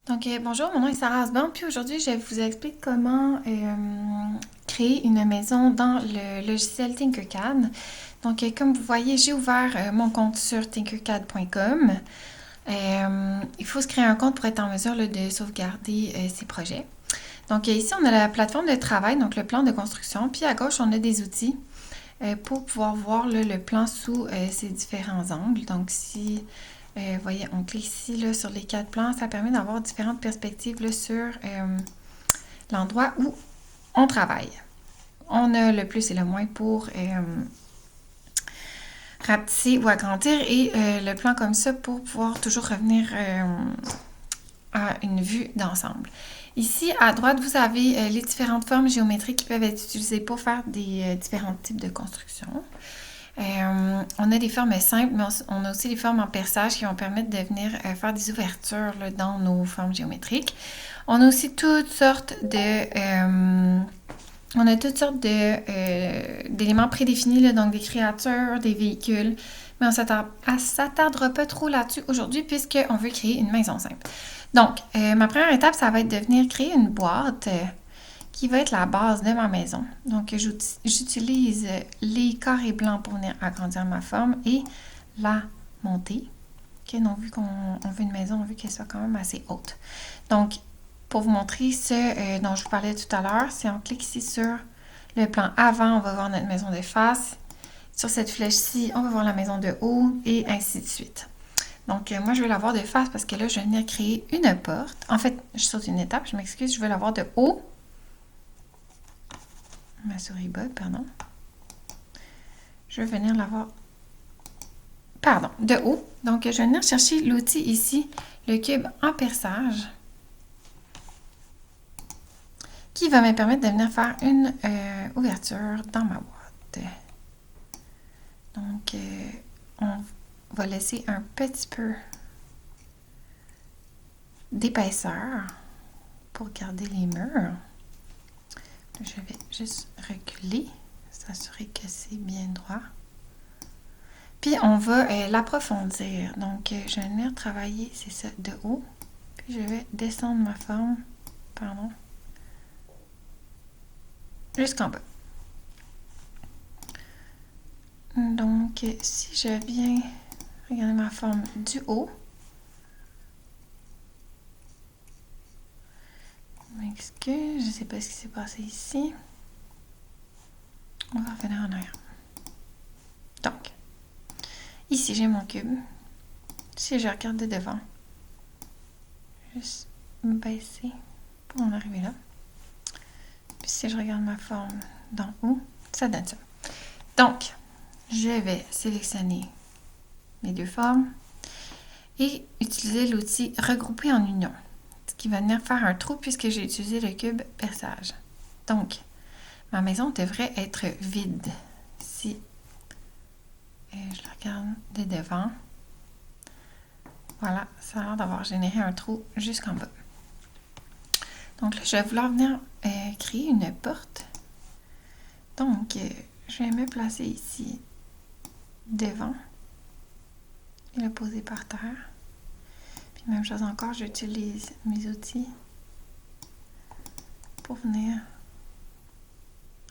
Donc, bonjour, mon nom est Sarah Asban, puis aujourd'hui, je vous explique comment créer une maison dans le logiciel Tinkercad. Donc, comme vous voyez, j'ai ouvert mon compte sur tinkercad.com. Il faut se créer un compte pour être en mesure là, de sauvegarder ses projets. Donc, ici, on a la plateforme de travail, donc le plan de construction, puis à gauche, on a des outils pour pouvoir voir là, le plan sous ses différents angles. Donc, si vous voyez, on clique ici là, sur les 4 plans. Ça permet d'avoir différentes perspectives là, sur l'endroit où on travaille. On a le plus et le moins pour rapetisser ou agrandir et le plan comme ça pour pouvoir toujours revenir à une vue d'ensemble. Ici, à droite, vous avez les différentes formes géométriques qui peuvent être utilisées pour faire des différents types de constructions. On a des formes simples, mais on a aussi des formes en perçage qui vont permettre de venir faire des ouvertures là, dans nos formes géométriques. On a aussi toutes sortes d'éléments prédéfinis, là, donc des créatures, des véhicules, mais on ne s'attardera pas trop là-dessus aujourd'hui puisqu'on veut créer une maison simple. Donc, ma première étape, ça va être de venir créer une boîte qui va être la base de ma maison. Donc, j'utilise les carrés blancs pour venir agrandir ma forme et la monter. Okay, donc, vu qu'on veut une maison, on veut qu'elle soit quand même assez haute. Donc, pour vous montrer ce dont je vous parlais tout à l'heure, si on clique ici sur le plan avant, on va voir notre maison de face. Sur cette flèche-ci, on va voir la maison de haut et ainsi de suite. Donc, moi, je vais la voir de face parce que là, je vais venir créer une porte. En fait, je saute une étape, je m'excuse, je vais la voir de haut. Ma souris bug, pardon. Je vais venir la voir, pardon, de haut. Donc, je vais venir chercher l'outil ici, le cube en perçage, qui va me permettre de venir faire une ouverture dans ma boîte. Donc, on va laisser un petit peu d'épaisseur pour garder les murs. Je vais juste reculer, s'assurer que c'est bien droit. Puis, on va l'approfondir. Donc, je vais venir travailler, c'est ça, de haut. Puis, je vais descendre ma forme, pardon, jusqu'en bas. Donc, si je viens regarder ma forme du haut, je m'excuse, je ne sais pas ce qui s'est passé ici. On va revenir en arrière. Donc, ici, j'ai mon cube. Si je regarde de devant, juste me baisser pour en arriver là. Puis si je regarde ma forme d'en haut, ça donne ça. Donc, je vais sélectionner mes deux formes et utiliser l'outil regrouper en union, ce qui va venir faire un trou puisque j'ai utilisé le cube perçage. Donc, ma maison devrait être vide. Si je la regarde de devant, voilà, ça a l'air d'avoir généré un trou jusqu'en bas. Donc là, je vais vouloir venir créer une porte. Donc, je vais me placer ici devant et le poser par terre. Puis même chose encore, j'utilise mes outils pour venir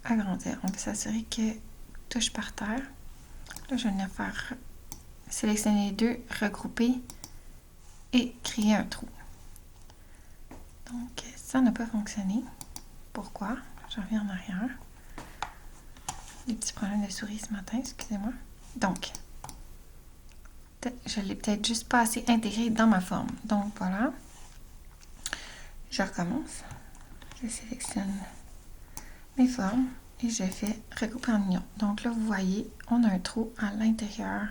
agrandir. On veut s'assurer que touche par terre. Là, je vais venir faire sélectionner les deux, regrouper et créer un trou. Donc, ça n'a pas fonctionné. Pourquoi? Je reviens en arrière. Des petits problèmes de souris ce matin, excusez-moi. Donc, je l'ai peut-être juste pas assez intégré dans ma forme. Donc, voilà. Je recommence. Je sélectionne mes formes et je fais regrouper en union. Donc là, vous voyez, on a un trou à l'intérieur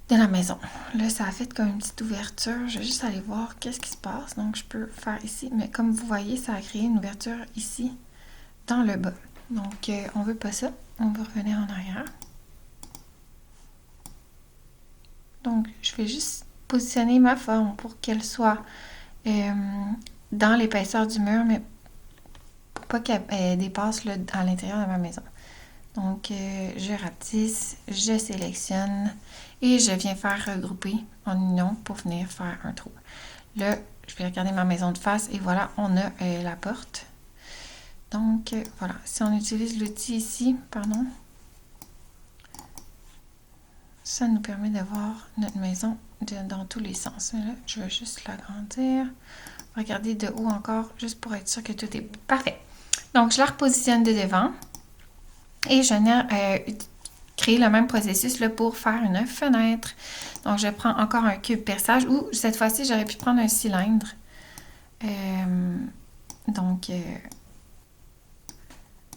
de la maison. Là, ça a fait comme une petite ouverture. Je vais juste aller voir qu'est-ce qui se passe. Donc, je peux faire ici. Mais comme vous voyez, ça a créé une ouverture ici dans le bas. Donc, on veut pas ça. On va revenir en arrière. Donc, je vais juste positionner ma forme pour qu'elle soit dans l'épaisseur du mur, mais pour pas qu'elle dépasse là, à l'intérieur de ma maison. Donc, je rapetisse, je sélectionne et je viens faire regrouper en union pour venir faire un trou. Là, je vais regarder ma maison de face et voilà, on a la porte. Donc, voilà. Si on utilise l'outil ici, pardon, ça nous permet de voir notre maison dans tous les sens. Mais là, je vais juste l'agrandir. Regarder de haut encore, juste pour être sûr que tout est parfait. Donc, je la repositionne de devant. Et je viens créer le même processus là, pour faire une fenêtre. Donc, je prends encore un cube perçage ou cette fois-ci, j'aurais pu prendre un cylindre. Donc,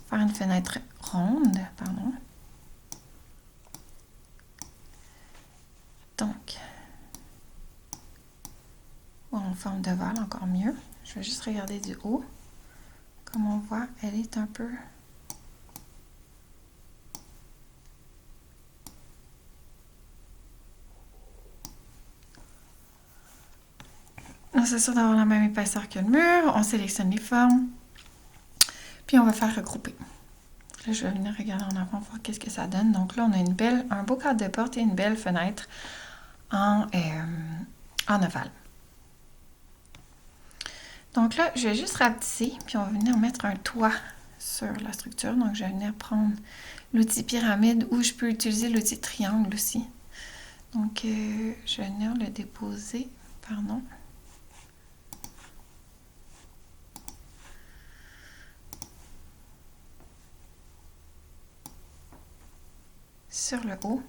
faire une fenêtre ronde, pardon. Donc, ou en forme d'ovale, encore mieux. Je vais juste regarder du haut. Comme on voit, elle est un peu... On s'assure d'avoir la même épaisseur que le mur. On sélectionne les formes. Puis on va faire regrouper. Là, je vais venir regarder en avant, voir qu'est-ce que ça donne. Donc là, on a un beau cadre de porte et une belle fenêtre en ovale. Donc là, je vais juste rapetisser, puis on va venir mettre un toit sur la structure. Donc, je vais venir prendre l'outil pyramide ou je peux utiliser l'outil triangle aussi. Donc, je vais venir le déposer, pardon. Sur le haut.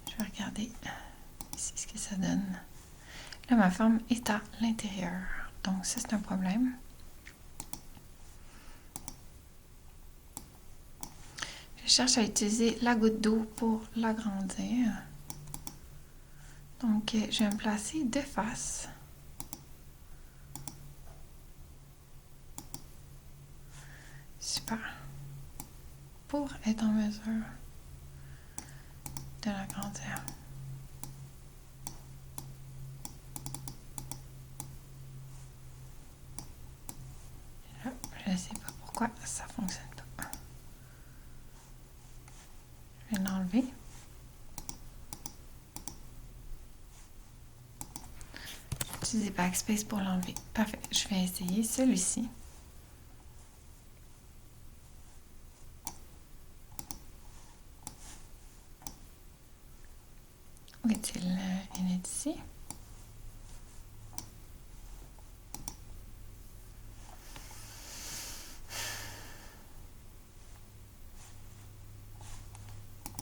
Je vais regarder ici ce que ça donne. Là, ma forme est à l'intérieur. Donc, ça, c'est un problème. Je cherche à utiliser la goutte d'eau pour l'agrandir. Donc, je vais me placer de face. Super. Pour être en mesure de l'agrandir. Là, je ne sais pas pourquoi ça ne fonctionne pas. Je vais l'enlever. J'utilise Backspace pour l'enlever. Parfait. Je vais essayer celui-ci.